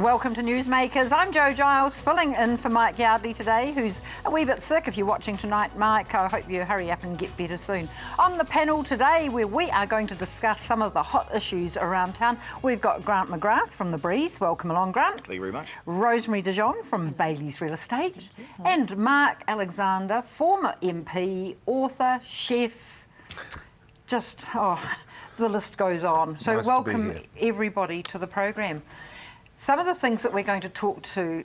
welcome to NewsMakers. I'm Jo Giles, filling in for Mike Yardley today, who's a wee bit sick. If you're watching tonight, Mike, I hope you hurry up and get better soon. On the panel today, where we are going to discuss some of the hot issues around town, we've got Grant Magrath from The Breeze. Welcome along, Grant. Thank you very much. Rosemarie de Jong from Bayleys Real Estate. And Marc Alexander, former MP, author, chef, just, the list goes on. So nice welcome everybody to the program. Some of the things that we're going to talk to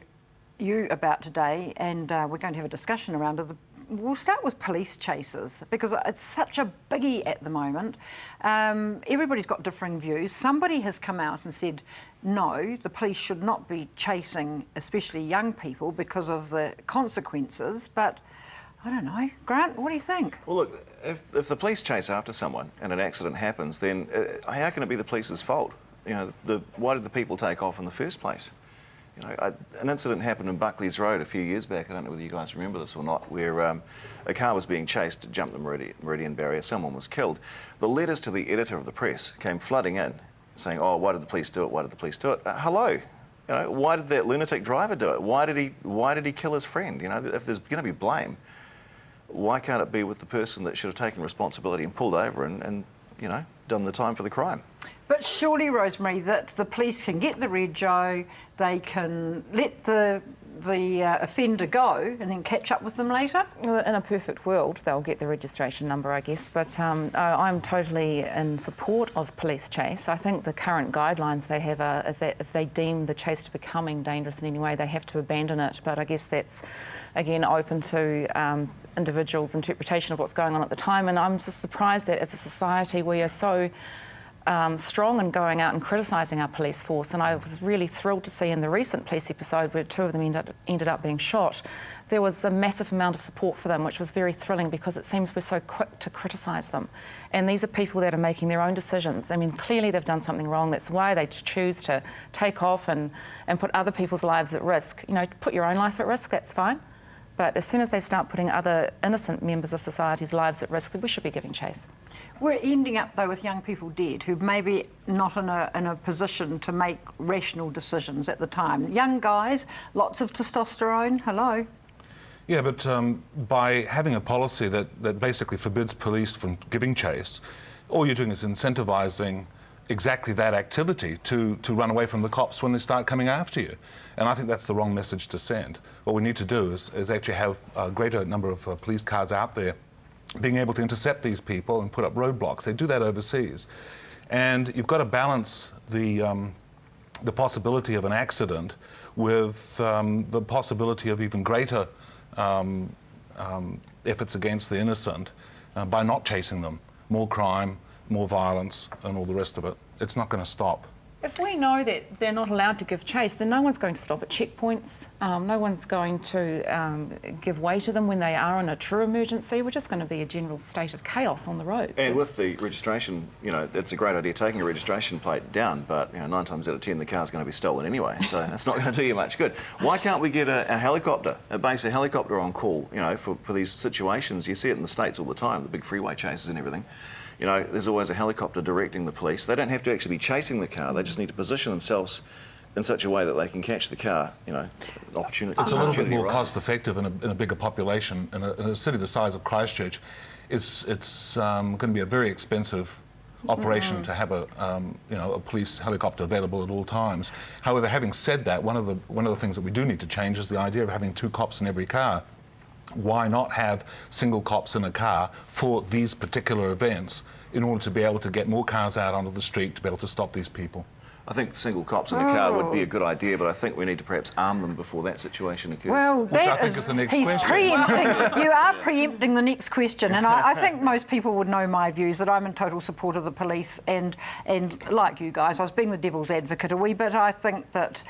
you about today, and we're going to have a discussion around it. We'll start with police chases, because it's such a biggie at the moment. Everybody's got differing views. Somebody has come out and said, no, the police should not be chasing, especially young people, because of the consequences. But I don't know. Grant, what do you think? Well, look, if the police chase after someone and an accident happens, then how can it be the police's fault? You know, why did the people take off in the first place? You know, an incident happened in Buckley's Road a few years back, I don't know whether you guys remember this or not, where a car was being chased to jump the Meridian barrier, someone was killed. The letters to the editor of the press came flooding in, saying, oh, why did the police do it, why did the police do it? Hello, you know, why did that lunatic driver do it? Why did he kill his friend? You know, if there's going to be blame, why can't it be with the person that should have taken responsibility and pulled over and you know, done the time for the crime? But surely, Rosemarie, that the police can get the red Joe, they can let the offender go and then catch up with them later? Well, in a perfect world, they'll get the registration number, I guess. But I'm totally in support of police chase. I think the current guidelines they have are if they deem the chase to becoming dangerous in any way, they have to abandon it. But I guess that's, again, open to individuals' interpretation of what's going on at the time. And I'm just surprised that as a society we are so strong in going out and criticising our police force, and I was really thrilled to see in the recent police episode where two of them ended up being shot, there was a massive amount of support for them, which was very thrilling, because it seems we're so quick to criticise them. And these are people that are making their own decisions. I mean, clearly they've done something wrong. That's why they choose to take off and put other people's lives at risk. You know, put your own life at risk, that's fine. But as soon as they start putting other innocent members of society's lives at risk, then we should be giving chase. We're ending up, though, with young people dead who maybe not in a position to make rational decisions at the time. Young guys, lots of testosterone, hello. Yeah, but by having a policy that basically forbids police from giving chase, all you're doing is incentivising exactly that activity to run away from the cops when they start coming after you. And I think that's the wrong message to send. What we need to do is actually have a greater number of police cars out there being able to intercept these people and put up roadblocks. They do that overseas. And you've got to balance the possibility of an accident with the possibility of even greater efforts against the innocent by not chasing them. More crime, more violence, and all the rest of it. It's not going to stop. If we know that they're not allowed to give chase, then no one's going to stop at checkpoints. No one's going to give way to them when they are in a true emergency. We're just going to be a general state of chaos on the roads. And with the registration, you know, it's a great idea taking a registration plate down, but you know, 9 times out of 10 the car's going to be stolen anyway, so it's not going to do you much good. Why can't we get a helicopter, a helicopter on call, you know, for these situations? You see it in the States all the time, the big freeway chases and everything. You know, there's always a helicopter directing the police. They don't have to actually be chasing the car. They just need to position themselves in such a way that they can catch the car, you know, opportunity. It's a little bit more cost effective in a bigger population. In a city the size of Christchurch, it's going to be a very expensive operation to have a police helicopter available at all times. However, having said that, one of the things that we do need to change is the idea of having 2 cops in every car. Why not have single cops in a car for these particular events in order to be able to get more cars out onto the street to be able to stop these people? I think single cops in a car would be a good idea, but I think we need to perhaps arm them before that situation occurs. Well, which I think is the next he's question. Preempting. You are preempting the next question, and I think most people would know my views, that I'm in total support of the police, and like you guys, I was being the devil's advocate a wee bit. I think that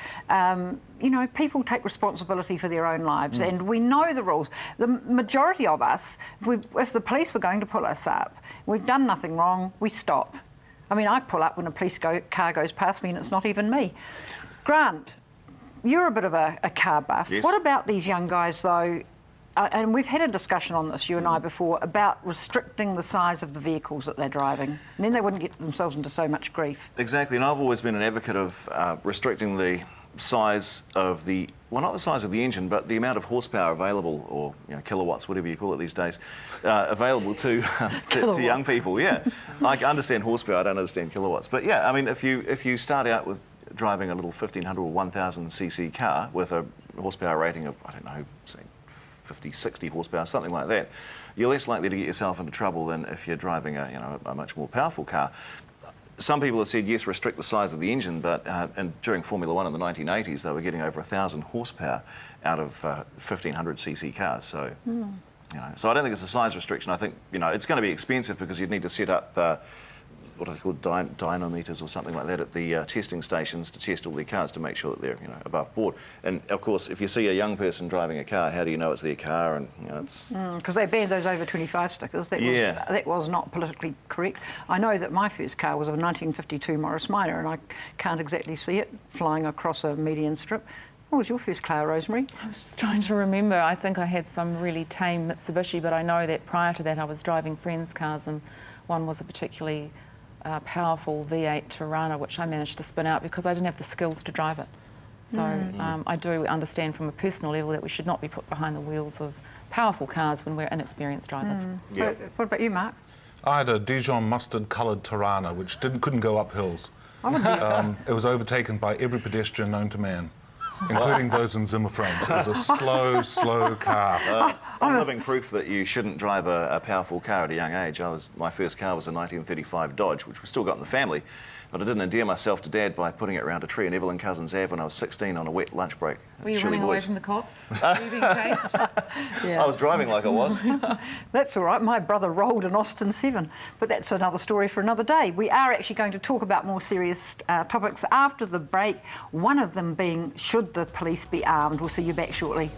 you know, people take responsibility for their own lives, and we know the rules. The majority of us, if the police were going to pull us up, we've done nothing wrong, we stop. I mean, I pull up when a police car goes past me and it's not even me. Grant, you're a bit of a car buff. Yes. What about these young guys, though? And we've had a discussion on this, you and I, before, about restricting the size of the vehicles that they're driving. And then they wouldn't get themselves into so much grief. Exactly, and I've always been an advocate of restricting the size of the, well, not the size of the engine, but the amount of horsepower available, or kilowatts, whatever you call it these days, available to young people. Yeah, I understand horsepower, I don't understand kilowatts. But yeah, I mean, if you start out with driving a little 1500 or 1000 cc car with a horsepower rating of, I don't know, say 50, 60 horsepower, something like that, you're less likely to get yourself into trouble than if you're driving a much more powerful car. Some people have said, yes, restrict the size of the engine, but and during Formula One in the 1980s, they were getting over 1,000 horsepower out of 1,500 cc cars. So, so I don't think it's a size restriction. I think it's going to be expensive because you'd need to set up what are they called, dynamometers or something like that at the testing stations to test all their cars to make sure that they're above board. And of course, if you see a young person driving a car, how do you know it's their car? And it's because they banned those over 25 stickers. That was not politically correct. I know that my first car was a 1952 Morris Minor, and I can't exactly see it flying across a median strip. What was your first car, Rosemarie? I was just trying to remember. I think I had some really tame Mitsubishi, but I know that prior to that I was driving friends' cars, and one was a particularly powerful V8 Tirana, which I managed to spin out because I didn't have the skills to drive it. So I do understand from a personal level that we should not be put behind the wheels of powerful cars when we're inexperienced drivers. Yeah. What about you, Marc? I had a Dijon mustard-coloured Tirana, which couldn't go up hills. It was overtaken by every pedestrian known to man, including those in Zimmer frames. It was a slow car. I'm living proof that you shouldn't drive a powerful car at a young age. My first car was a 1935 Dodge, which we still got in the family, but I didn't endear myself to Dad by putting it around a tree in Evelyn Cousins Ave when I was 16 on a wet lunch break. Were you running away from the cops? Were you being chased? I was driving like I was. That's all right. My brother rolled an Austin 7, but that's another story for another day. We are actually going to talk about more serious topics after the break, one of them being, should the police be armed? We'll see you back shortly.